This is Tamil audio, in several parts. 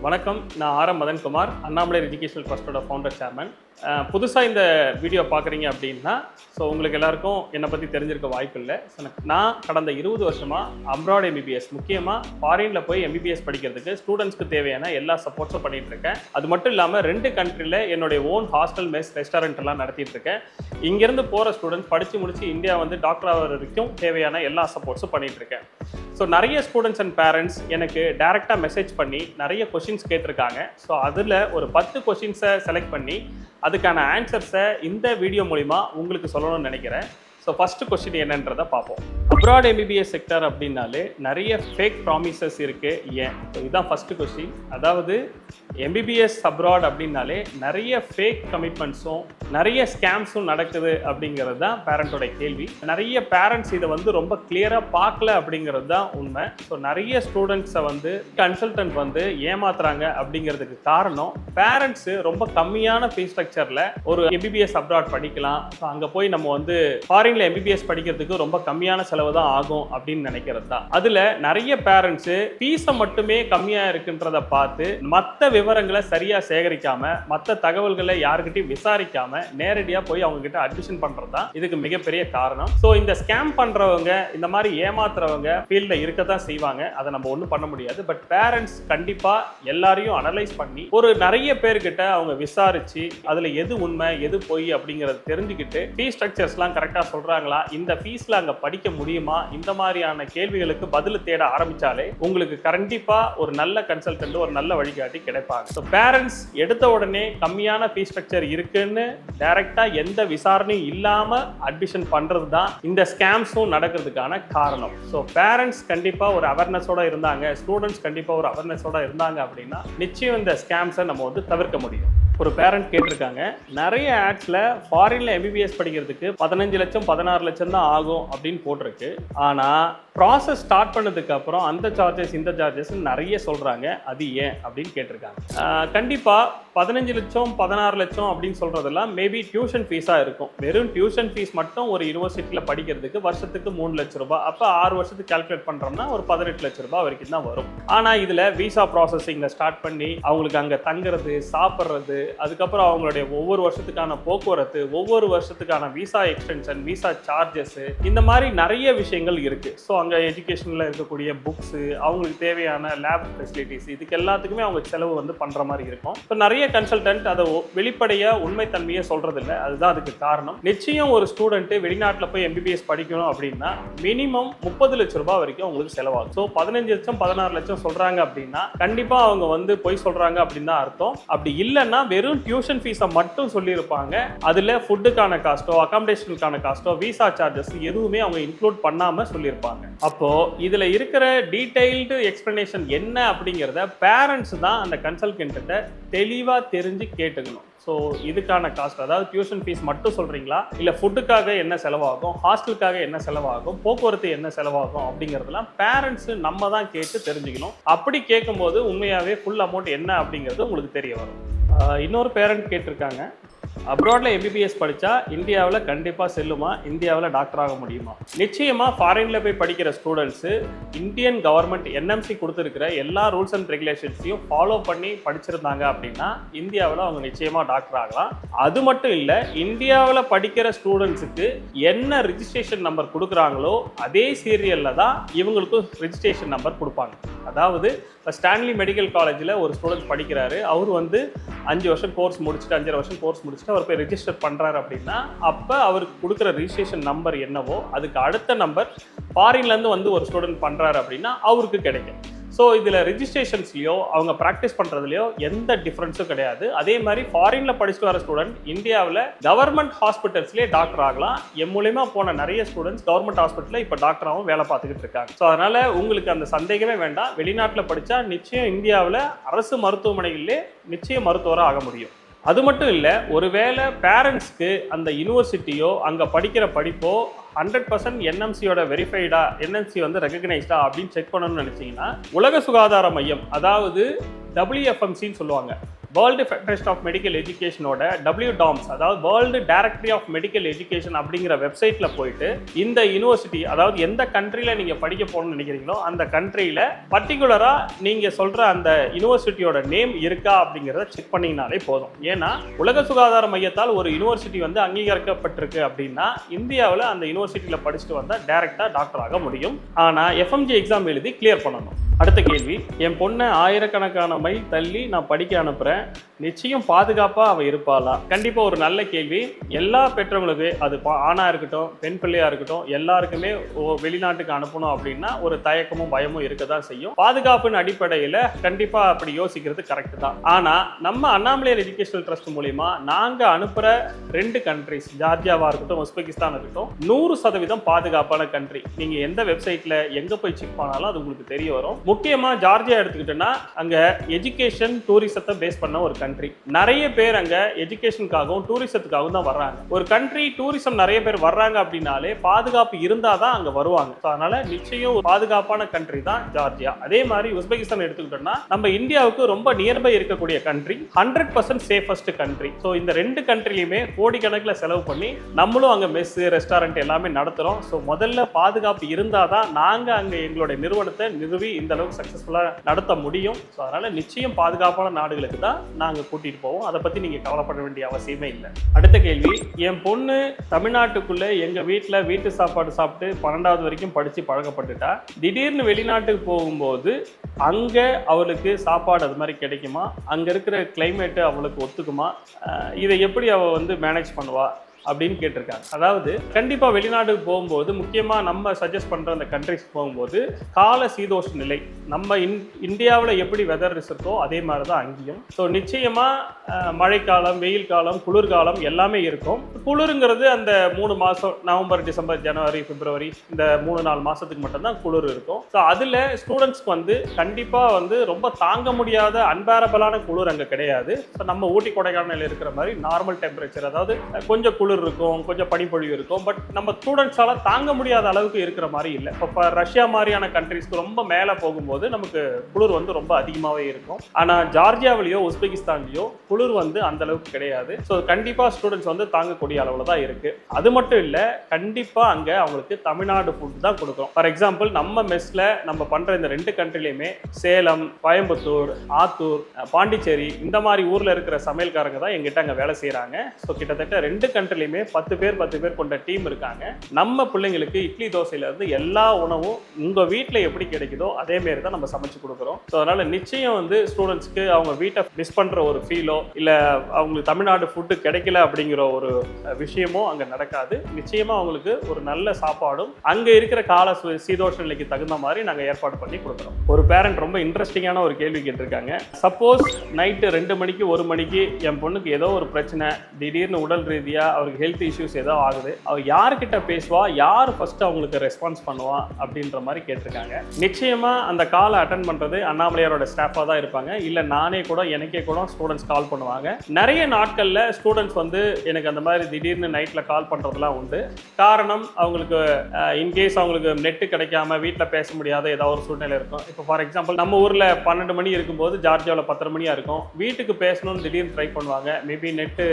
வணக்கம். நான் ஆர். மதன்குமார், அண்ணாமலை எஜுகேஷனல் ட்ரஸ்டோட ஃபவுண்டர் சேர்மன். புதுசாக இந்த வீடியோ பார்க்குறீங்க அப்படின்னா, உங்களுக்கு எல்லாருக்கும் என்னை பற்றி தெரிஞ்சிருக்க வாய்ப்பு இல்லை. நான் கடந்த 20 வருஷமாக அப்ராட் எம்பிபிஎஸ், முக்கியமாக ஃபாரினில் போய் எம்பிபிஎஸ் படிக்கிறதுக்கு ஸ்டூடெண்ட்ஸ்க்கு தேவையான எல்லா சப்போர்ட்ஸும் பண்ணிகிட்டு இருக்கேன். அது மட்டும் இல்லாமல் 2 கண்ட்ரியில் என்னுடைய ஓன் ஹாஸ்டல், மெஸ், ரெஸ்டாரண்ட் எல்லாம் நடத்திட்டு இருக்கேன். இங்கேருந்து போகிற ஸ்டூடெண்ட்ஸ் படித்து முடிச்சு இந்தியா வந்து டாக்டர் ஆகிற வரைக்கும் தேவையான எல்லா சப்போர்ட்ஸும் பண்ணிகிட்டு இருக்கேன். ஸோ நிறைய ஸ்டூடெண்ட்ஸ் அண்ட் பேரண்ட்ஸ் எனக்கு டைரெக்டாக மெசேஜ் பண்ணி நிறைய கொஷின்ஸ் கேட்டிருக்காங்க. ஸோ அதில் ஒரு 10 கொஷின்ஸை செலக்ட் பண்ணி அதுக்கான ஆன்சர்ஸை இந்த வீடியோ மூலிமா உங்களுக்கு சொல்லணும்னு நினைக்கிறேன். ஸோ ஃபஸ்ட்டு கொஸ்டின் என்னன்றதை பார்ப்போம். அப்ராட் எம்பிபிஎஸ் செக்டர் அப்படின்னாலே நிறைய ஃபேக் ப்ராமிசஸ் இருக்குது. ஏன்? ஸோ இதுதான் ஃபஸ்ட்டு கொஸ்டின். அதாவது எம்பிபிஎஸ் அப்ராட் அப்படின்னாலே நிறைய ஃபேக் கமிட்மெண்ட்ஸும் நிறைய ஸ்கேம்ஸும் நடக்குது அப்படிங்கிறது தான் பேரண்ட்டோட கேள்வி. நிறைய பேரண்ட்ஸ் இதை வந்து ரொம்ப கிளியராக பார்க்கல அப்படிங்கிறது தான் உண்மை. ஸோ நிறைய ஸ்டூடெண்ட்ஸை வந்து கன்சல்டன்ட் வந்து ஏமாத்துறாங்க அப்படிங்கிறதுக்கு காரணம், பேரண்ட்ஸு ரொம்ப கம்மியான ஃபீஸ் ஸ்ட்ரக்சரில் ஒரு எம்பிபிஎஸ் அப்ராட் படிக்கலாம், ஸோ அங்கே போய் நம்ம வந்து ஃபாரின்ல எம்பிபிஎஸ் படிக்கிறதுக்கு ரொம்ப கம்மியான செலவு தான் ஆகும் அப்படின்னு நினைக்கிறது தான். அதில் நிறைய பேரண்ட்ஸு ஃபீஸை மட்டுமே கம்மியாக இருக்குன்றதை பார்த்து மற்ற விவரங்களை சரியாக சேகரிக்காம, மற்ற தகவல்களை யாருக்கிட்டையும் விசாரிக்காம நேரடியாக போய் அவங்க கிட்ட அட்மிஷன் பண்ணுறது தான் இதுக்கு மிகப்பெரிய காரணம். ஸோ இந்த ஸ்கேம் பண்ணுறவங்க, இந்த மாதிரி ஏமாத்துறவங்க ஃபீல்டில் இருக்க தான் செய்வாங்க. அதை நம்ம ஒன்றும் பண்ண முடியாது. பட் பேரண்ட்ஸ் கண்டிப்பாக எல்லாரையும் அனலைஸ் பண்ணி ஒரு நிறைய பேர்கிட்ட அவங்க விசாரிச்சு அதில் எது உண்மை எது பொய் அப்படிங்கிறத தெரிஞ்சுக்கிட்டு ஃபீஸ் ஸ்ட்ரக்சர்ஸ்லாம் கரெக்டாக சொல்கிறாங்களா, இந்த ஃபீஸில் அங்கே படிக்க முடியுமா, இந்த மாதிரியான கேள்விகளுக்கு பதில் தேட ஆரம்பித்தாலே உங்களுக்கு கண்டிப்பாக ஒரு நல்ல கன்சல்டன்ட், ஒரு நல்ல வழிகாட்டி கிடைப்பாங்க. ஸோ பேரண்ட்ஸ் எடுத்த உடனே கம்மியான ஃபீஸ் ஸ்ட்ரக்சர் இருக்குன்னு டைரெக்டாக எந்த விசாரணையும் இல்லாமல் அட்மிஷன் பண்ணுறது தான் இந்த ஸ்கேம்ஸும் நடக்கிறதுக்கான காரணம். ஸோ பேரண்ட்ஸ் கண்டிப்பாக ஒரு அவேர்னஸோடு இருந்தாங்க, ஸ்டூடெண்ட்ஸ் கண்டிப்பாக ஒரு அவேர்னஸோடு இருந்தாங்க அப்படின்னா நிச்சயம் இந்த ஸ்கேம்ஸை நம்ம வந்து தவிர்க்க முடியும். ஒரு பேரண்ட் கேட்டிருக்காங்க, நிறைய ஆட்ஸில் ஃபாரினில் எம்பிபிஎஸ் படிக்கிறதுக்கு 15 லட்சம் 16 லட்சம் தான் ஆகும் அப்படின்னு போட்டிருக்கு. ஆனால் ப்ராசஸ் ஸ்டார்ட் பண்ணதுக்கு அப்புறம் அந்த சார்ஜஸ் இந்த சார்ஜஸ் நிறைய சொல்கிறாங்க. அது ஏன் அப்படின்னு கேட்டிருக்காங்க. கண்டிப்பாக 15 லட்சம் 16 லட்சம் அப்படின்னு சொல்கிறதெல்லாம் மேபி டியூஷன் ஃபீஸாக இருக்கும். வெறும் டியூஷன் ஃபீஸ் மட்டும் ஒரு யூனிவர்சிட்டியில் படிக்கிறதுக்கு வருஷத்துக்கு 3 லட்ச ரூபாய். அப்போ 6 வருஷத்துக்கு கால்குலேட் பண்ணுறோம்னா ஒரு 18 லட்ச ரூபாய் வரைக்கும் தான் வரும். ஆனால் இதில் விசா ப்ராசஸிங்கில் ஸ்டார்ட் பண்ணி அவங்களுக்கு அங்கே தங்குறது, சாப்பிட்றது, அதுக்கப்புறம் அவங்களுடைய ஒவ்வொரு வருஷத்துக்கான போக்குவரத்து, ஒவ்வொரு வருஷத்துக்கான விசா எக்ஸ்டென்ஷன், விசா சார்ஜஸ், இந்த மாதிரி நிறைய விஷயங்கள் இருக்குது. ஸோ அங்கே எஜுகேஷனில் இருக்கக்கூடிய புக்ஸு, அவங்களுக்கு தேவையான லேப் ஃபெசிலிட்டிஸ், இதுக்கு எல்லாத்துக்குமே அவங்க செலவு வந்து பண்ணுற மாதிரி இருக்கும். இப்போ நிறைய கன்சல்டன்ட் அதை வெளிப்படையாக உண்மைத்தன்மையை சொல்கிறதில்ல. அதுதான் அதுக்கு காரணம். நிச்சயம் ஒரு ஸ்டூடெண்ட்டு வெளிநாட்டில் போய் எம்பிபிஎஸ் படிக்கணும் அப்படின்னா மினிமம் 30 லட்ச ரூபாய் வரைக்கும் அவங்களுக்கு செலவாகும். ஸோ 15 லட்சம் 16 லட்சம் சொல்கிறாங்க அப்படின்னா கண்டிப்பாக அவங்க வந்து பொய் சொல்கிறாங்க அப்படின்னு தான் அர்த்தம். அப்படி இல்லைன்னா வெறும் டியூஷன் ஃபீஸை மட்டும் சொல்லியிருப்பாங்க. அதில் ஃபுட்டுக்கான காஸ்ட்டோ, அகாமடேஷனுக்கான காஸ்ட்டோ, விசா சார்ஜஸ் எதுவுமே அவங்க இன்க்ளூட் பண்ணாமல் சொல்லியிருப்பாங்க. அப்போது இதில் இருக்கிற டீட்டெயில்டு எக்ஸ்பிளனேஷன் என்ன அப்படிங்கிறத பேரண்ட்ஸ் தான் அந்த கன்சல்டன்ட்ட தெளிவாக தெரிஞ்சு கேட்டுக்கணும். ஸோ இதுக்கான காஸ்ட், அதாவது டியூஷன் ஃபீஸ் மட்டும் சொல்கிறீங்களா, இல்லை ஃபுட்டுக்காக என்ன செலவாகும், ஹாஸ்டலுக்காக என்ன செலவாகும், போக்குவரத்து என்ன செலவாகும் அப்படிங்கிறதுலாம் பேரண்ட்ஸு நம்ம தான் கேட்டு தெரிஞ்சுக்கணும். அப்படி கேட்கும்போது உண்மையாகவே ஃபுல் அமௌண்ட் என்ன அப்படிங்கிறது உங்களுக்கு தெரிய வரும். இன்னொரு பேரண்ட் கேட்டிருக்காங்க, அப்ராடில் எம்பிபிஎஸ் படித்தா இந்தியாவில் கண்டிப்பாக செல்லுமா, இந்தியாவில் டாக்டர் ஆக முடியுமா? நிச்சயமாக ஃபாரினில் போய் படிக்கிற ஸ்டூடெண்ட்ஸு இந்தியன் கவர்மெண்ட் என்எம்சி கொடுத்துருக்கிற எல்லா ரூல்ஸ் அண்ட் ரெகுலேஷன்ஸையும் ஃபாலோ பண்ணி படிச்சிருந்தாங்க அப்படின்னா இந்தியாவில் அவங்க நிச்சயமாக டாக்டர் ஆகலாம். அது மட்டும் இல்லை, இந்தியாவில் படிக்கிற ஸ்டூடெண்ட்ஸுக்கு என்ன ரிஜிஸ்ட்ரேஷன் நம்பர் கொடுக்குறாங்களோ அதே சீரியலில் தான் இவங்களுக்கும் ரிஜிஸ்ட்ரேஷன் நம்பர் கொடுப்பாங்க. அதாவது இப்போ ஸ்டான்லி மெடிக்கல் காலேஜில் ஒரு ஸ்டூடெண்ட் படிக்கிறாரு, அவர் வந்து 5 வருஷம் கோர்ஸ் முடிச்சுட்டு 5 வருஷம் கோர்ஸ் முடிச்சுட்டு அவர் போய் ரெஜிஸ்டர் பண்ணுறாரு அப்படின்னா அப்போ அவருக்கு கொடுக்குற ரிஜிஸ்ட்ரேஷன் நம்பர் என்னவோ அதுக்கு அடுத்த நம்பர் ஃபாரின்லேருந்து வந்து ஒரு ஸ்டூடெண்ட் பண்ணுறாரு அப்படின்னா அவருக்கு கிடைக்கும். ஸோ இதில் ரிஜிஸ்ட்ரேஷன்ஸ்லையோ அவங்க ப்ராக்டிஸ் பண்ணுறதுலையோ எந்த டிஃப்ரென்ஸும் கிடையாது. அதே மாதிரி ஃபாரினில் படிச்சுட்டு வர ஸ்டூடெண்ட் இந்தியாவில் கவர்மெண்ட் ஹாஸ்பிட்டல்ஸ்லேயே டாக்டர் ஆகலாம். என் மூலயமா போன நிறைய ஸ்டூடெண்ட்ஸ் கவர்மெண்ட் ஹாஸ்பிட்டலில் இப்போ டாக்டராகவும் வேலை பார்த்துக்கிட்டு இருக்காங்க. ஸோ அதனால் உங்களுக்கு அந்த சந்தேகமே வேண்டாம். வெளிநாட்டில் படித்தா நிச்சயம் இந்தியாவில் அரசு மருத்துவமனைகளிலே நிச்சயம் மருத்துவராக ஆக முடியும். அது மட்டும் இல்லை, ஒருவேளை பேரண்ட்ஸ்க்கு அந்த யூனிவர்சிட்டியோ அங்கே படிக்கிற படிப்போ 100% என்எம்சியோட வெரிஃபைடா, என்எம்சி வந்து ரெகக்னைஸ்டா அப்படின்னு செக் பண்ணணும்னு நினச்சிங்கன்னா உலக சுகாதார மையம், அதாவது WFMCன்னு சொல்லுவாங்க, வேர்ல்டு ஃபெடரேஷன் ஆஃப் மெடிக்கல் எஜுகேஷனோட WDOMS, அதாவது world directory of medical education அப்படிங்கிற வெப்சைட்ல போயிட்டு இந்த யூனிவர்சிட்டி, அதாவது எந்த கண்ட்ரில நீங்க படிக்க போகணும்னு நினைக்கிறீங்களோ அந்த கண்ட்ரியில பர்டிகுலரா நீங்க சொல்ற அந்த யூனிவர்சிட்டியோட நேம் இருக்கா அப்படிங்கிறத செக் பண்ணீங்கனாலே போதும். ஏன்னா உலக சுகாதார மையத்தால் ஒரு யூனிவர்சிட்டி வந்து அங்கீகரிக்கப்பட்டிருக்கு அப்படின்னா இந்தியாவில் அந்த யூனிவர்சிட்டியில படிச்சுட்டு வந்தா டைரக்டா டாக்டர் ஆக முடியும். ஆனா FMG எக்ஸாம் எழுதி கிளியர் பண்ணணும். அடுத்த கேள்வி, என் பொண்ணை ஆயிரக்கணக்கான மைல் தள்ளி நான் படிக்க அனுப்புறேன், நிச்சயம் பாதுகாப்பா அவ இருப்பாளா? கண்டிப்பா ஒரு நல்ல கேள்வி. எல்லா பெற்றவங்களுக்கு, அது ஆணா இருக்கட்டும் பெண் பிள்ளையா இருக்கட்டும், எல்லாருக்குமே வெளிநாட்டுக்கு அனுப்பணும் அப்படின்னா ஒரு தயக்கமும் பயமும் இருக்கதான் செய்யும். பாதுகாப்பின் அடிப்படையில் கண்டிப்பா அப்படி யோசிக்கிறது கரெக்ட் தான். ஆனா நம்ம அண்ணாமலையார் எஜுகேஷனல் ட்ரஸ்ட் மூலியமா நாங்க அனுப்புற 2 கண்ட்ரிஸ், ஜார்ஜியாவா இருக்கட்டும் உஸ்பெகிஸ்தான் இருக்கட்டும், 100% பாதுகாப்பான கண்ட்ரி. நீங்க எந்த வெப்சைட்ல எங்க போய் செக் பண்ணாலும் அது உங்களுக்கு தெரிய வரும். முக்கியமா ஜார்ஜியா எடுத்துக்கிட்டோம்னா அங்க எஜுகேஷன் டூரிசத்தை பேஸ் பண்ண ஒரு கண்ட்ரி. நிறைய பேர் அங்க எஜுகேஷனுக்காகவும் டூரிசத்துக்காகவும் தான் வர்றாங்க. ஒரு கண்ட்ரி டூரிசம் நிறைய பேர் வர்றாங்க அப்படின்னாலே பாதுகாப்பு இருந்தாதான் அங்க வருவாங்க. அதனால நிச்சயம் ஒரு பாதுகாப்பான கண்ட்ரி தான் ஜார்ஜியா. அதே மாதிரி உஸ்பெகிஸ்தான் எடுத்துக்கிட்டோம்னா நம்ம இந்தியாவுக்கு ரொம்ப நியர்பை இருக்கக்கூடிய கண்ட்ரி, 100% சேஃபஸ்ட் கண்ட்ரி. ஸோ இந்த 2 கண்ட்ரிலையுமே கோடிக்கணக்கில் செலவு பண்ணி நம்மளும் அங்க மெஸ் ரெஸ்டாரண்ட் எல்லாமே நடத்துறோம். ஸோ முதல்ல பாதுகாப்பு இருந்தாதான் நாங்க அங்க எங்களுடைய நிறுவனத்தை நிறுவி இந்த அளவுக்கு சக்சஸ்ஃபுல்லாக நடத்த முடியும். ஸோ அதனால நிச்சயம் பாதுகாப்பான நாடுகளுக்கு தான் நாங்கள் கூட்டிட்டு போவோம். அதை பற்றி நீங்கள் கவலைப்பட வேண்டிய அவசியமே இல்லை. அடுத்த கேள்வி, என் பொண்ணு தமிழ்நாட்டுக்குள்ளே எங்கள் வீட்டில் வீட்டு சாப்பாடு சாப்பிட்டு 12வது வரைக்கும் படித்து பழக்கப்பட்டுட்டா, திடீர்னு வெளிநாட்டுக்கு போகும்போது அங்கே அவளுக்கு சாப்பாடு அது மாதிரி கிடைக்குமா? அங்கே இருக்கிற கிளைமேட்டு அவளுக்கு ஒத்துக்குமா? இதை எப்படி அவள் வந்து மேனேஜ் பண்ணுவா அப்படின்னு கேட்டிருக்காங்க. அதாவது கண்டிப்பா வெளிநாட்டுக்கு போகும்போது முக்கியமா நம்ம சஜஸ்ட் பண்ற அந்த கண்ட்ரிஸ் போகும்போது கால சீதோஷ நிலை நம்ம இந்தியாவில் எப்படி வெதர் இருக்கோ அதே மாதிரி தான் அங்கேயும். ஸோ நிச்சயமா மழைக்காலம், வெயில் காலம், குளிர்காலம் எல்லாமே இருக்கும். குளிருங்கிறது அந்த 3 மாதம், நவம்பர், டிசம்பர், ஜனவரி, பிப்ரவரி, இந்த 3-4 மாதத்துக்கு மட்டும்தான் குளிர் இருக்கும். ஸோ அதில் ஸ்டூடெண்ட்ஸ்க்கு வந்து கண்டிப்பாக வந்து ரொம்ப தாங்க முடியாத அன்பேரபிளான குளிர் அங்கே கிடையாது. ஸோ நம்ம ஊட்டி கொடைக்கானல் இருக்கிற மாதிரி நார்மல் டெம்பரேச்சர், அதாவது கொஞ்சம் குளிர் இருக்கும், கொஞ்சம் பனிப்பொழிவு இருக்கும். பட் நம்ம ஸ்டூடெண்ட்ஸால தாங்க முடியாத அளவுக்கு இருக்கிற மாதிரி இல்லை. இப்போ ரஷ்யா மாதிரியான கண்ட்ரிஸ்க்கு ரொம்ப மேலே போகும்போது நமக்கு குளிர் வந்து ரொம்ப அதிகமாகவே இருக்கும். ஆனால் ஜார்ஜியாவிலேயோ உஸ்பெகிஸ்தான்லையோ குளிர் வந்து அந்த அளவுக்கு கிடையாது. ஸோ கண்டிப்பாக ஸ்டூடெண்ட்ஸ் வந்து தாங்கக்கூடிய அளவில் தான் இருக்கு. அது மட்டும் இல்லை, கண்டிப்பாக அங்கே அவங்களுக்கு தமிழ்நாடு ஃபுட் தான் கொடுக்கும். ஃபார் எக்ஸாம்பிள் நம்ம மெஸ்ல நம்ம பண்ற இந்த 2 கண்ட்ரிலையுமே சேலம், கோயம்புத்தூர், ஆத்தூர், பாண்டிச்சேரி இந்த மாதிரி ஊர்ல இருக்கிற சமையல்காரங்க தான் எங்கிட்ட அங்கே வேலை செய்யறாங்க. ஸோ கிட்டத்தட்ட 2 கண்ட்ரிலையுமே 10 பேர் கொண்ட டீம் இருக்காங்க. நம்ம பிள்ளைங்களுக்கு இட்லி தோசையில இருந்து எல்லா உணவும் உங்க வீட்டில் எப்படி கிடைக்குதோ அதே மாதிரி தான் நம்ம சமைச்சு கொடுக்குறோம். ஸோ அதனால நிச்சயம் வந்து ஸ்டூடெண்ட்ஸ்க்கு அவங்க வீட்டை மிஸ் பண்ற ஒரு ஃபீலோ இல்லை அவங்களுக்கு தமிழ்நாடு ஃபுட்டு கிடைக்கல அப்படிங்கிற ஒரு விஷயமோ அங்கே நடக்காது. நிச்சயமா அவங்களுக்கு ஒரு நல்ல சாப்பாடும் அங்கே இருக்கிற கால சீதோஷ நிலைக்கு தகுந்த மாதிரி நாங்கள் ஏற்பாடு பண்ணி கொடுக்குறோம். ஒரு பேரண்ட் ரொம்ப இன்ட்ரெஸ்டிங்கான ஒரு கேள்வி கேட்டிருக்காங்க. சப்போஸ் நைட்டு 2 மணிக்கு 1 மணிக்கு என் பொண்ணுக்கு ஏதோ ஒரு பிரச்சனை, திடீர்னு உடல் ரீதியா அவருக்கு ஹெல்த் இஷ்யூஸ் ஏதோ ஆகுது, அவ யார்கிட்ட பேசுவா, யார் ஃபர்ஸ்ட் அவங்களுக்கு ரெஸ்பான்ஸ் பண்ணுவா அப்படின்ற மாதிரி கேட்டிருக்காங்க. நிச்சயமா அந்த காலை அட்டன் பண்றது அண்ணாமலையாரோட ஸ்டாஃபாக தான் இருப்பாங்க. இல்லை நானே கூட, எனக்கே கூட ஸ்டூடெண்ட்ஸ் கால் பண்ணுவாங்க. நிறைய நாட்கள்ல ஸ்டூடெண்ட்ஸ் வந்து எனக்கு அந்த மாதிரி திடீர்னு நைட்ல கால் பண்றதுலாம் உண்டு. காரணம் அவங்களுக்கு இன்கேஸ் அவங்களுக்கு நெட்டு கிடைக்காம வீட்டில் பேச முடியாத ஏதாவது ஒரு சூழ்நிலை இருக்கும். இப்போ ஃபார் எக்ஸாம்பிள் நம்ம ஊர்ல 12 மணி இருக்கும்போது ஜார்ஜியாவில் 10 மணியா இருக்கும். வீட்டுக்கு பேசணும்னு திடீர்னு ட்ரை பண்ணுவாங்க. மேபி நெட்டு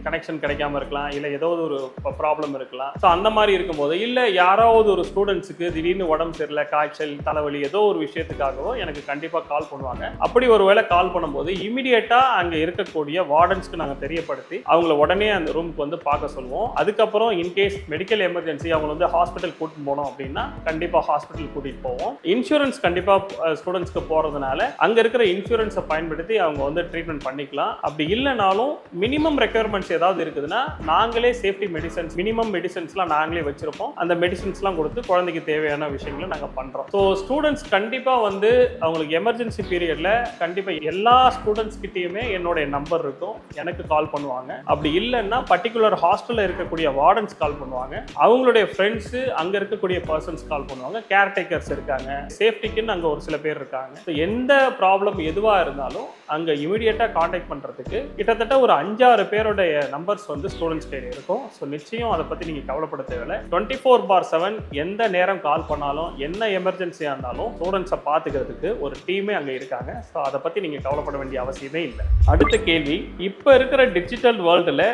கனெக்ஷன் கிடைக்காம இருக்கலாம், இல்லை ஏதாவது ஒரு ப்ராப்ளம் இருக்கலாம். ஸோ அந்த மாதிரி இருக்கும்போது, இல்லை யாராவது ஒரு ஸ்டூடெண்ட்ஸுக்கு திடீர்னு உடம்பு சரியில்லை, காய்ச்சல், தலைவலி, ஏதோ ஒரு விஷயத்துக்காகவோ எனக்கு கண்டிப்பாக கால் பண்ணுவாங்க. அப்படி ஒரு வேளை கால் பண்ணும்போது இமீடியட்டாக அங்கே இருக்கக்கூடிய வார்டன்ஸ்க்கு நாங்கள் தெரியப்படுத்தி அவங்கள உடனே அந்த ரூமுக்கு வந்து பார்க்க சொல்லுவோம். அதுக்கப்புறம் இன்கேஸ் மெடிக்கல் எமர்ஜென்சி அவங்க வந்து ஹாஸ்பிட்டல் கூட்டிட்டு போனோம் அப்படின்னா கண்டிப்பாக ஹாஸ்பிட்டல் கூட்டிட்டு போவோம். இன்சூரன்ஸ் கண்டிப்பாக ஸ்டூடெண்ட்ஸ்க்கு போகிறதுனால அங்கே இருக்கிற இன்சூரன்ஸை பயன்படுத்தி அவங்க வந்து ட்ரீட்மெண்ட் பண்ணிக்கலாம். அப்படி இல்லைனாலும் மினிமம் ரெக்யர்மெண்ட்ஸ் ஏதாவது இருக்குதுன்னா நாங்களே சேஃப்டி மெடிசன்ஸ், மினிமம் மெடிசன்ஸ்லாம் நாங்களே வச்சிருப்போம். அந்த மெடிசன்ஸ்லாம் கொடுத்து குழந்தைக்கு தேவையான விஷயங்களை நாங்கள் பண்ணுறோம். ஸோ ஸ்டூடெண்ட்ஸ் கண்டிப்பாக வந்து அவங்களுக்கு எமர்ஜென்சி பீரியட்ல கண்டிப்பாக எல்லா ஸ்டூடெண்ட்ஸ் கிட்டேயுமே என்னுடைய நம்பர் இருக்கும், எனக்கு கால் பண்ணுவாங்க. அப்படி இல்லைன்னா பர்டிகுலர் ஹாஸ்டலில் இருக்கக்கூடிய வார்டன்ஸ் கால் பண்ணுவாங்க, அவங்களுடைய ஃப்ரெண்ட்ஸு அங்கே இருக்கக்கூடிய பர்சன்ஸ் கால் பண்ணுவாங்க, கேர்டேக்கர்ஸ் இருக்காங்க, சேஃப்டிக்குன்னு அங்கே ஒரு சில பேர் இருக்காங்க. ஸோ எந்த ப்ராப்ளம் எதுவாக இருந்தாலும் அங்கே இமீடியட்டாக கான்டாக்ட் பண்ணுறதுக்கு கிட்டத்தட்ட ஒரு 5-6 பேருடைய நம்பர்ஸ் வந்து ஸ்டூடெண்ட்ஸ் இருக்கும். ஸோ நிச்சயம் அதை பற்றி நீங்கள் கவலைப்பட தேவையில்லை. 24/7 எந்த நேரம் கால் பண்ணாலும் என்ன எமர்ஜென்சியாக இருந்தாலும் ஸ்டூடெண்ட்ஸை பார்த்துக்கிறதுக்கு ஒரு டீமே அங்கே இருக்காங்க. ஸோ அதை பற்றி நீங்கள் கவலைப்பட வேண்டிய அவசியமே இல்லை. அடுத்த கேள்வி, இப்போ இருக்கிற டிஜிட்டல் வேர்ல்டில்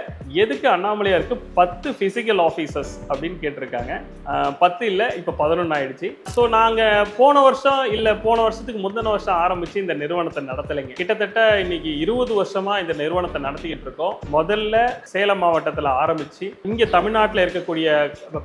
எதுக்கு அண்ணாமலையாருக்கு 10 ஃபிசிக்கல் ஆஃபீஸர்ஸ் அப்படின்னு கேட்டிருக்காங்க. 10 இல்லை, இப்போ 11 ஆயிடுச்சு. ஸோ நாங்கள் போன வருஷத்துக்கு முந்தின வருஷம் ஆரம்பித்து இந்த நிறுவனத்தை நடத்தலைங்க. கிட்டத்தட்ட இன்னைக்கு 20 வருஷமா இந்த நிறுவனத்தை நடத்திக்கிட்டு இருக்கோம். முதல்ல சேலம் மாவட்டத்தில் ஆரம்பிச்சு இங்கே தமிழ்நாட்டில் இருக்கக்கூடிய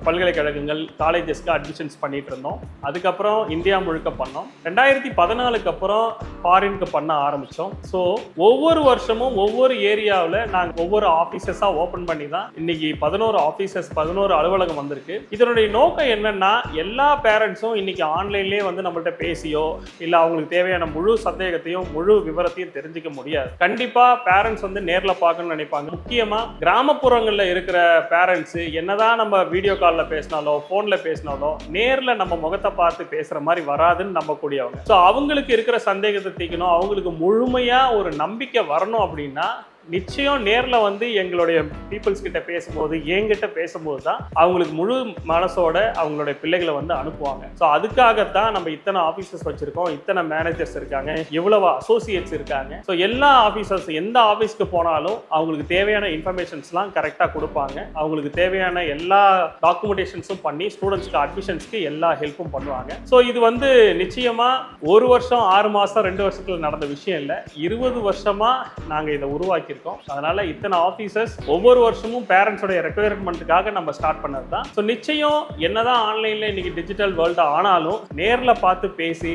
பல்கலைக்கழகங்கள் காலேஜஸ்க்கு அட்மிஷன்ஸ் பண்ணிட்டு இருந்தோம். அதுக்கப்புறம் இந்தியா முழுக்க பண்ணோம். 2014க்கு அப்புறம் ஃபாரினுக்கு பண்ண ஆரம்பித்தோம். ஸோ ஒவ்வொரு வருஷமும் ஒவ்வொரு ஏரியாவில் நாங்கள் ஒவ்வொரு ஆஃபீஸஸாக ஓப்பன் பண்ணி தான் இன்னைக்கு 11 அலுவலகம் வந்திருக்கு. இதனுடைய நோக்கம் என்னன்னா, எல்லா பேரண்ட்ஸும் இன்னைக்கு ஆன்லைன்லேயே வந்து நம்மள்ட்ட பேசியோ இல்லை அவங்களுக்கு தேவையான முழு சந்தேகத்தையும் முழு விவரத்தையும் தெரிஞ்சுக்க முடியாது. கண்டிப்பா பேரண்ட்ஸ் வந்து நேர்ல பார்க்கணும்னு நினைப்பாங்க. முக்கியமா கிராமப்புறங்கள்ல இருக்கிற பேரண்ட்ஸ் என்னதான் நம்ம வீடியோ கால்ல பேசினாலோ போன்ல பேசினாலோ நேர்ல நம்ம முகத்தை பார்த்து பேசுற மாதிரி வராதுன்னு நம்பக்கூடியவங்க. ஸோ அவங்களுக்கு இருக்கிற சந்தேகத்தை தீக்கணும், அவங்களுக்கு முழுமையா ஒரு நம்பிக்கை வரணும் அப்படின்னா நிச்சயம் நேரில் வந்து எங்களுடைய பீப்புள்ஸ் கிட்ட பேசும்போது என்கிட்ட பேசும்போது தான் அவங்களுக்கு முழு மனசோட அவங்களுடைய பிள்ளைகளை வந்து அனுப்புவாங்க. ஸோ அதுக்காகத்தான் நம்ம இத்தனை ஆஃபீஸர்ஸ் வச்சிருக்கோம், இத்தனை மேனேஜர்ஸ் இருக்காங்க, எவ்வளவு அசோசியேட்ஸ் இருக்காங்க. ஸோ எல்லா ஆஃபீஸர்ஸ் எந்த ஆஃபீஸ்க்கு போனாலும் அவங்களுக்கு தேவையான இன்ஃபர்மேஷன்ஸ்லாம் கரெக்டாக கொடுப்பாங்க. அவங்களுக்கு தேவையான எல்லா டாக்குமெண்டேஷன்ஸும் பண்ணி ஸ்டூடெண்ட்ஸ்க்கு அட்மிஷன்ஸ்க்கு எல்லா ஹெல்ப்பும் பண்ணுவாங்க. ஸோ இது வந்து நிச்சயமா 1 வருஷம் 6 மாதம் 2 வருஷத்துல நடந்த விஷயம் இல்லை. 20 வருஷமா நாங்கள் இதை உருவாக்கி. அதனால இத்தனை ஆபீசர்ஸ் ஒவ்வொரு வருஷமும் பேரண்ட்ஸோட ரெக்குயர்மெண்ட்டுக்காக நம்ம ஸ்டார்ட் பண்ணது தான். ஸோ நிச்சயம் என்னதான் ஆன்லைன்ல இன்னைக்கு டிஜிட்டல் வேர்ல்டு ஆனாலும் நேர்ல பார்த்து பேசி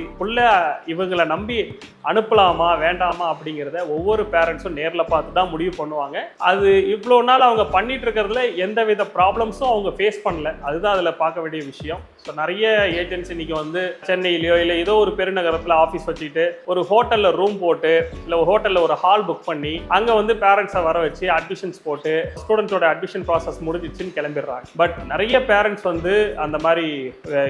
இவங்களை நம்பி அனுப்பலாமா வேண்டாமா அப்படிங்கிறத ஒவ்வொரு பேரண்ட்ஸும் நேர்ல பார்த்து தான் முடிவு பண்ணுவாங்க. அது இவ்வளோ நாள் அவங்க பண்ணிட்டு இருக்கிறதுல எந்தவித ப்ராப்ளம்ஸும் அவங்க ஃபேஸ் பண்ணல. அதுதான் அதில் பார்க்க வேண்டிய விஷயம். ஸோ நிறைய ஏஜென்சி இன்னைக்கு வந்து சென்னையிலையோ இல்லை ஏதோ ஒரு பெருநகரத்தில் ஆஃபீஸ் வச்சுக்கிட்டு ஒரு ஹோட்டலில் ரூம் போட்டு இல்லை ஒரு ஹோட்டலில் ஒரு ஹால் புக் பண்ணி அங்கே வந்து பேரண்ட்ஸை வர வச்சு அட்மிஷன்ஸ் போட்டு ஸ்டூடெண்ட்ஸோட அட்மிஷன் ப்ராசஸ் முடிஞ்சிச்சுன்னு கிளம்பிடுறாங்க. பட் நிறைய பேரண்ட்ஸ் வந்து அந்த மாதிரி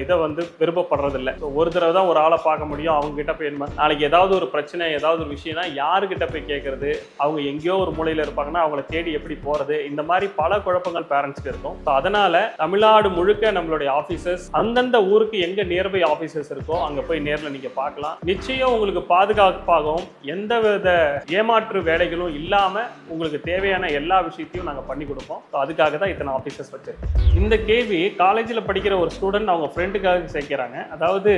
இதை வந்து விருப்பப்படுறதில்லை. ஸோ ஒரு தடவை தான் ஒரு ஆளை பார்க்க முடியும். அவங்க கிட்ட போய் நாளைக்கு ஏதாவது ஒரு பிரச்சனை ஏதாவது ஒரு விஷயம்னா யாருக்கிட்ட போய் கேட்கறது, அவங்க எங்கேயோ ஒரு மூலையில் இருப்பாங்கன்னா அவங்கள தேடி எப்படி போகிறது, இந்த மாதிரி பல குழப்பங்கள் பேரண்ட்ஸ்க்கு இருக்கும். ஸோ அதனால தமிழ்நாடு முழுக்க நம்மளுடைய ஆஃபீஸர்ஸ் அந்தந்த ஊருக்கு எங்க நியர்பை ஆஃபீஸர்ஸ் இருக்கோ அங்க போய் நேரில் நீங்க பார்க்கலாம். நிச்சயம் உங்களுக்கு பாதுகாப்பாகவும் எந்த வித ஏமாற்று வேலைகளும் இல்லாம உங்களுக்கு தேவையான எல்லா விஷயத்தையும் நாங்கள் பண்ணி கொடுப்போம். அதுக்காக தான் இத்தனை ஆஃபீஸர்ஸ் வச்சிருக்கோம். இந்த கேள்வி காலேஜில் படிக்கிற ஒரு ஸ்டூடெண்ட் அவங்க ஃப்ரெண்டுக்காக சேர்க்கிறாங்க. அதாவது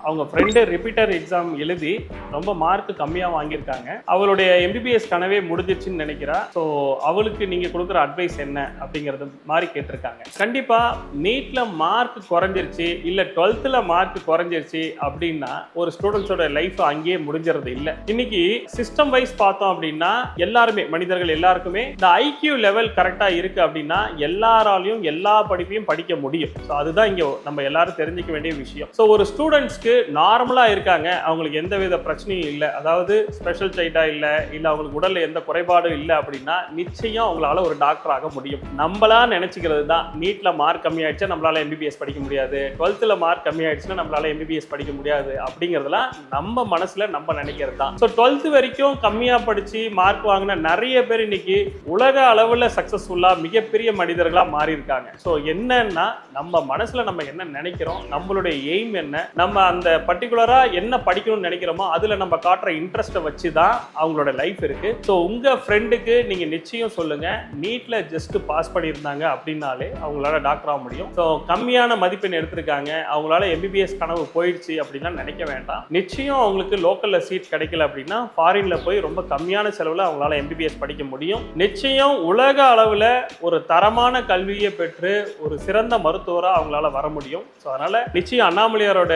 அவங்க ஃப்ரெண்டு ரிப்பீட்டர் எக்ஸாம் எழுதி ரொம்ப மார்க் கம்மியாக வாங்கியிருக்காங்க. அவளுடைய எம்பிபிஎஸ் கனவே முடிஞ்சிருச்சுன்னு நினைக்கிறா. ஸோ அவளுக்கு நீங்க கொடுக்குற அட்வைஸ் என்ன அப்படிங்கிறது மாதிரி கேட்டிருக்காங்க. கண்டிப்பா நீட்ல மார்க் குறைஞ்சிருச்சு இல்லை 12th மார்க் குறைஞ்சிருச்சு அப்படின்னா ஒரு ஸ்டூடெண்ட்ஸோட லைஃப் அங்கேயே முடிஞ்சிருது இல்லை. இன்னைக்கு சிஸ்டம் வைஸ் பார்த்தோம் அப்படின்னா எல்லாருமே மனிதர்கள் எல்லாருக்குமே இந்த ஐக்யூ லெவல் கரெக்டா இருக்கு அப்படின்னா எல்லாராலையும் எல்லா படிப்பையும் படிக்க முடியும். ஸோ அதுதான் இங்க நம்ம எல்லாரும் தெரிஞ்சுக்க வேண்டிய விஷயம். ஸோ ஒரு ஸ்டூடெண்ட்ஸ்க்கு நார்மலா இருக்காங்க, அவங்களுக்கு எந்த வித பிரச்சனையும் இல்லை, அதாவது ஸ்பெஷல் சைல்டா இல்லை இல்லை அவங்களுக்கு உடல்ல எந்த குறைபாடும் இல்லை அப்படின்னா நிச்சயம் அவங்களால ஒரு டாக்டர் ஆக முடியும். நம்மளா நினைச்சுக்கிறது தான் நீட்ல மார்க் கம்மி ஆயிடுச்சா நம்மளால எம்பிபிஎஸ் படிக்க முடியாது, 12th மார்க் கம்மி ஆயிடுச்சுன்னா நம்மளால எம்பிபிஎஸ் படிக்க முடியாது அப்படிங்கிறதுலாம் நம்ம மனசுல நம்ம நினைக்கிறது தான். ஸோ 12th வரைக்கும் கம்மியா படிச்சு மார்க் வாங்கின நிறைய பேர் இன்னைக்கு உலக அளவுல சக்சஸ்ஃபுல்லா மிகப்பெரிய மனிதர்களா மாறி இருக்காங்க. ஸோ என்னன்னா நம்ம மனசுல நம்ம என்ன நினைக்கிறோம், நம்மளுடைய எய்ம் என்ன, நம்ம அந்த பர்டிகுலரா என்ன படிக்கணும்னு நினைக்கிறோமோ அதுல நம்ம காட்டுற இன்ட்ரெஸ்ட்டை வச்சு தான் அவங்களோட லைஃப் இருக்கு. ஸோ உங்க ஃப்ரெண்டுக்கு நீங்க நிச்சயம் சொல்லுங்க, நீட்ல ஜஸ்ட் பாஸ் பண்ணியிருந்தாங்க அப்படின்னாலே அவங்களால டாக்டர் ஆக முடியும். ஸோ கம்மியான மதிப்பெண் எடுத்திருக்காங்க அவங்களால எம்பிபிஎஸ் கனவு போயிடுச்சு அப்படின்னா நினைக்க வேண்டாம். நிச்சயம் அவங்களுக்கு லோக்கல்ல சீட் கிடைக்கல அப்படின்னா ஃபாரின்ல போய் ரொம்ப கம்மியான செலவுல அவங்களால எம்பிபிஎஸ் படிக்க முடியும். நிச்சயம் உலக அளவுல ஒரு தரமான கல்வியை பெற்று ஒரு சிறந்த மருத்துவரா அவங்களால வர முடியும். ஸோ அதனால நிச்சயம் அண்ணாமலையாரோட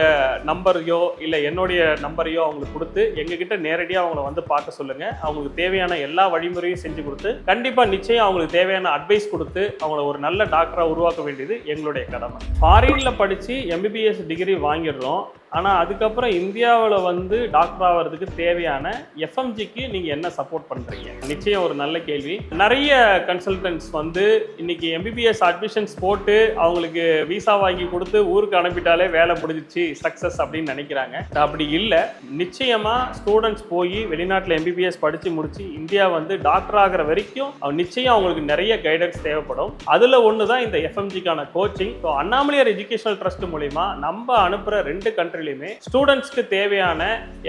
நம்பரையோ இல்லை என்னுடைய நம்பரையோ அவங்களுக்கு கொடுத்து எங்ககிட்ட நேரடியாக அவங்கள வந்து பார்க்க சொல்லுங்க. அவங்களுக்கு தேவையான எல்லா வழிமுறையும் செஞ்சு கொடுத்து கண்டிப்பா நிச்சயம் அவங்களுக்கு தேவையான அட்வைஸ் கொடுத்து அவங்கள ஒரு நல்ல டாக்டரா உருவாக்க வேண்டியது எங்களுடைய கடமை. ஃபாரின்ல படிச்சு எம்பிபிஎஸ் டிகிரி வாங்கிடுறோம், ஆனால் அதுக்கப்புறம் இந்தியாவில் வந்து டாக்டர் ஆகிறதுக்கு தேவையான எஃப்எம்ஜிக்கு நீங்கள் என்ன சப்போர்ட் பண்ணுறீங்க? நிச்சயம் ஒரு நல்ல கேள்வி. நிறைய கன்சல்டன்ட்ஸ் வந்து இன்னைக்கு எம்பிபிஎஸ் அட்மிஷன்ஸ் போட்டு அவங்களுக்கு விசா வாங்கி கொடுத்து ஊருக்கு அனுப்பிட்டாலே வேலை முடிஞ்சிச்சு, சக்ஸஸ் அப்படின்னு நினைக்கிறாங்க. அப்படி இல்லை. நிச்சயமாக ஸ்டூடெண்ட்ஸ் போய் வெளிநாட்டில் எம்பிபிஎஸ் படித்து முடிச்சு இந்தியா வந்து டாக்டர் ஆகிற வரைக்கும் நிச்சயம் அவங்களுக்கு நிறைய கைடன்ஸ் தேவைப்படும். அதில் ஒன்று தான் இந்த எஃப்எம்ஜிக்கான coaching. So Annamalaiyar educational trust மூலிமா நம்ம அனுப்புகிற 2 கண்ட்ரிலையுமே ஸ்டூடெண்ட்ஸ்க்கு தேவையான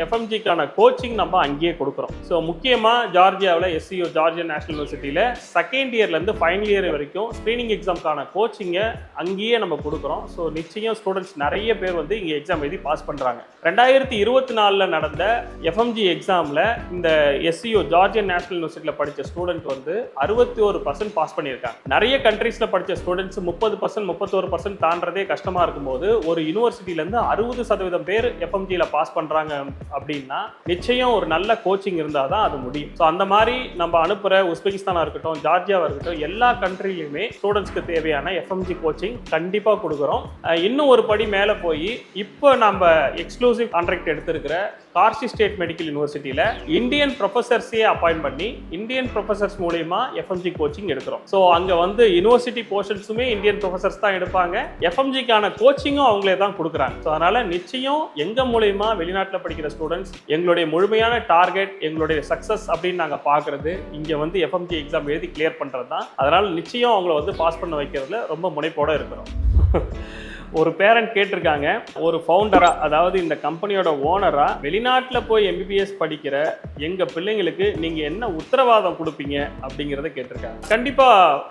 எஃப்எம்ஜிக்கான கோச்சிங் நம்ம அங்கேயே கொடுக்குறோம். ஸோ முக்கியமாக ஜார்ஜியாவில் எஸ்சிஓ ஜார்ஜியா நேஷனல் யூனிவர்சிட்டியில் செகண்ட் இயர்லேருந்து ஃபைனல் இயர் வரைக்கும் ஸ்க்ரீனிங் எக்ஸாம்க்கான கோச்சிங்கை அங்கேயே நம்ம கொடுக்குறோம். ஸோ நிச்சயம் ஸ்டூடெண்ட்ஸ் நிறைய பேர் வந்து இங்கே எக்ஸாம் எழுதி பாஸ் பண்ணுறாங்க. 2024 நடந்த எஃப்எம்ஜி எக்ஸாமில் இந்த எஸ்சிஓ ஜார்ஜியா நேஷனல் யூனிவர்சிட்டியில் படித்த ஸ்டூடெண்ட் வந்து 61% பாஸ் பண்ணியிருக்காங்க. நிறைய கண்ட்ரீஸில் படித்த ஸ்டூடெண்ட்ஸ் 30%, 31% தாண்டதே கஷ்டமாக இருக்கும்போது ஒரு யூனிவர்சிட்டியிலேருந்து 60% பேர் எஃப்எம்ஜியில் பாஸ் பண்ணுறாங்க அப்படின்னா நிச்சயம் ஒரு நல்ல கோச்சிங் இருந்தால் தான் அது முடியும். ஸோ அந்த மாதிரி நம்ம அனுப்புகிற உஸ்பெகிஸ்தானாக இருக்கட்டும், ஜார்ஜியாவாக இருக்கட்டும், எல்லா கண்ட்ரிலையுமே ஸ்டூடெண்ட்ஸ்க்கு தேவையான எஃப்எம்ஜி கோச்சிங் கண்டிப்பாக கொடுக்குறோம். இன்னும் ஒரு படி மேலே போய் இப்போ நம்ம எக்ஸ்க்ளூசிவ் கான்ட்ராக்ட் எடுத்திருக்கிற கார்சி ஸ்டேட் மெடிக்கல் யூனிவர்சிட்டியில் இந்தியன் ப்ரொஃபஸர்ஸே அப்பாயிண்ட் பண்ணி இந்தியன் ப்ரொஃபஸர்ஸ் மூலமா எஃப்எம்ஜி கோச்சிங் எடுக்கிறோம். ஸோ அங்கே வந்து யூனிவர்சிட்டி போர்ஷன்ஸுமே இந்தியன் ப்ரொஃபஸர்ஸ் தான் எடுப்பாங்க, எஃப்எம்ஜிக்கான கோச்சிங்கும் அவங்களே தான் கொடுக்குறாங்க. ஸோ அதனால நிச்சயம் எங்க மூலமா வெளிநாட்டில் படிக்கிற ஸ்டூடெண்ட்ஸ் எங்களுடைய முழுமையான டார்கெட், எங்களுடைய சக்ஸஸ் அப்படின்னு நாங்கள் பார்க்கறது இங்கே வந்து எஃப்எம்ஜி எக்ஸாம் எழுதி கிளியர் பண்ணுறது தான். அதனால நிச்சயம் அவங்கள வந்து பாஸ் பண்ண வைக்கிறதுல ரொம்ப முனைப்போட இருக்கிறோம். ஒரு பேரண்ட் கேட்டிருக்காங்க, ஒரு ஃபவுண்டரா, அதாவது இந்த கம்பெனியோட ஓனரா வெளிநாட்டில் போய் எம்பிபிஎஸ் படிக்கிற எங்க பிள்ளைங்களுக்கு நீங்க என்ன உத்தரவாதம் கொடுப்பீங்க அப்படிங்கிறத கேட்டிருக்காங்க. கண்டிப்பா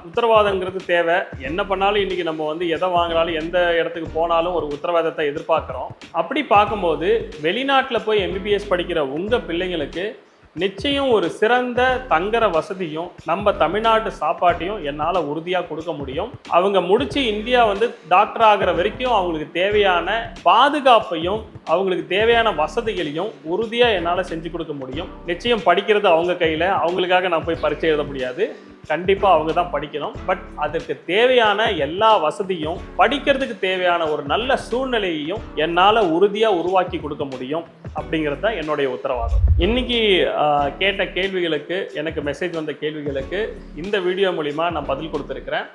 உத்தரவாதங்கிறது தேவை. என்ன பண்ணாலும் இன்னைக்கு நம்ம வந்து எதை வாங்கினாலும் எந்த இடத்துக்கு போனாலும் ஒரு உத்தரவாதத்தை எதிர்பார்க்கிறோம். அப்படி பார்க்கும்போது வெளிநாட்டில் போய் எம்பிபிஎஸ் படிக்கிற உங்க பிள்ளைங்களுக்கு நிச்சயம் ஒரு சிறந்த தங்குற வசதியும் நம்ம தமிழ்நாட்டு சாப்பாட்டையும் என்னால் உறுதியாக கொடுக்க முடியும். அவங்க முடிச்சு இந்தியா வந்து டாக்டர் ஆகிற வரைக்கும் அவங்களுக்கு தேவையான பாதுகாப்பையும் அவங்களுக்கு தேவையான வசதிகளையும் உறுதியாக என்னால் செஞ்சு கொடுக்க முடியும். நிச்சயம் படிக்கிறது அவங்க கையில், அவங்களுக்காக நான் போய் பரீட்சை எழுத முடியாது. கண்டிப்பாக அவங்க தான் படிக்கணும். பட் அதற்கு தேவையான எல்லா வசதியும், படிக்கிறதுக்கு தேவையான ஒரு நல்ல சூழ்நிலையையும் என்னால் உறுதியாக உருவாக்கி கொடுக்க முடியும் அப்படிங்கிறது தான் என்னுடைய உத்தரவாதம். இன்னைக்கு கேட்ட கேள்விகளுக்கு, எனக்கு மெசேஜ் வந்த கேள்விகளுக்கு இந்த வீடியோ மூலிமா நான் பதில் கொடுத்துருக்கிறேன்.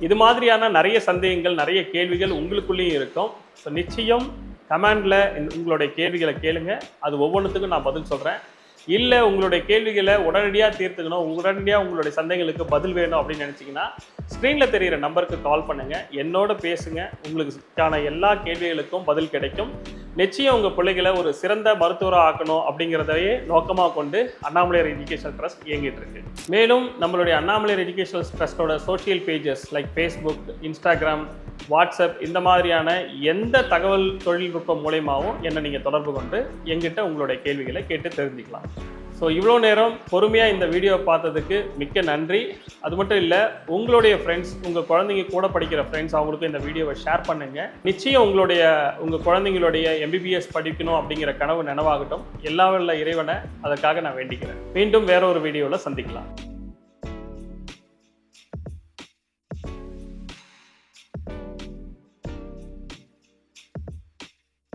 இது மாதிரியான நிறைய சந்தேகங்கள், நிறைய கேள்விகள் உங்களுக்குள்ளேயும் இருக்கும். ஸோ நிச்சயம் கமெண்டில் உங்களுடைய கேள்விகளை கேளுங்க, அது ஒவ்வொன்றுத்துக்கும் நான் பதில் சொல்கிறேன். இல்லை உங்களுடைய கேள்விகளை உடனடியாக தீர்த்துக்கணும், உடனடியாக உங்களுடைய சந்தேகங்களுக்கு பதில் வேணும் அப்படின்னு நினச்சிங்கன்னா ஸ்க்ரீனில் தெரிகிற நம்பருக்கு கால் பண்ணுங்கள், என்னோட பேசுங்க. உங்களுக்கான எல்லா கேள்விகளுக்கும் பதில் கிடைக்கும். நிச்சயம் உங்கள் பிள்ளைகளை ஒரு சிறந்த மருத்துவராக ஆக்கணும் அப்படிங்கிறதையே நோக்கமாக கொண்டு அண்ணாமலையார் எஜுகேஷனல் ட்ரஸ்ட் இயங்கிட்டு இருக்கு. மேலும் நம்மளுடைய அண்ணாமலையார் எஜுகேஷனல் ட்ரஸ்ட்டோட social pages like Facebook, Instagram, WhatsApp, இந்த மாதிரியான எந்த தகவல் தொழில்நுட்பம் மூலயமாவும் என்னை நீங்கள் தொடர்பு கொண்டு எங்கிட்ட உங்களுடைய கேள்விகளை கேட்டு தெரிஞ்சுக்கலாம். ஸோ இவ்வளோ நேரம் பொறுமையாக இந்த வீடியோ பார்த்ததுக்கு மிக்க நன்றி. அது மட்டும் இல்லை, உங்களுடைய ஃப்ரெண்ட்ஸ், உங்கள் குழந்தைங்க கூட படிக்கிற ஃப்ரெண்ட்ஸ், அவங்களுக்கும் இந்த வீடியோவை ஷேர் பண்ணுங்கள். நிச்சயம் உங்கள் குழந்தைங்களுடைய எம்பிபிஎஸ் படிக்கணும் அப்படிங்கிற கனவு நனவாகட்டும். எல்லா வல்ல இறைவனை அதற்காக நான் வேண்டிக்கிறேன். மீண்டும் வேற ஒரு வீடியோவில் சந்திக்கலாம்.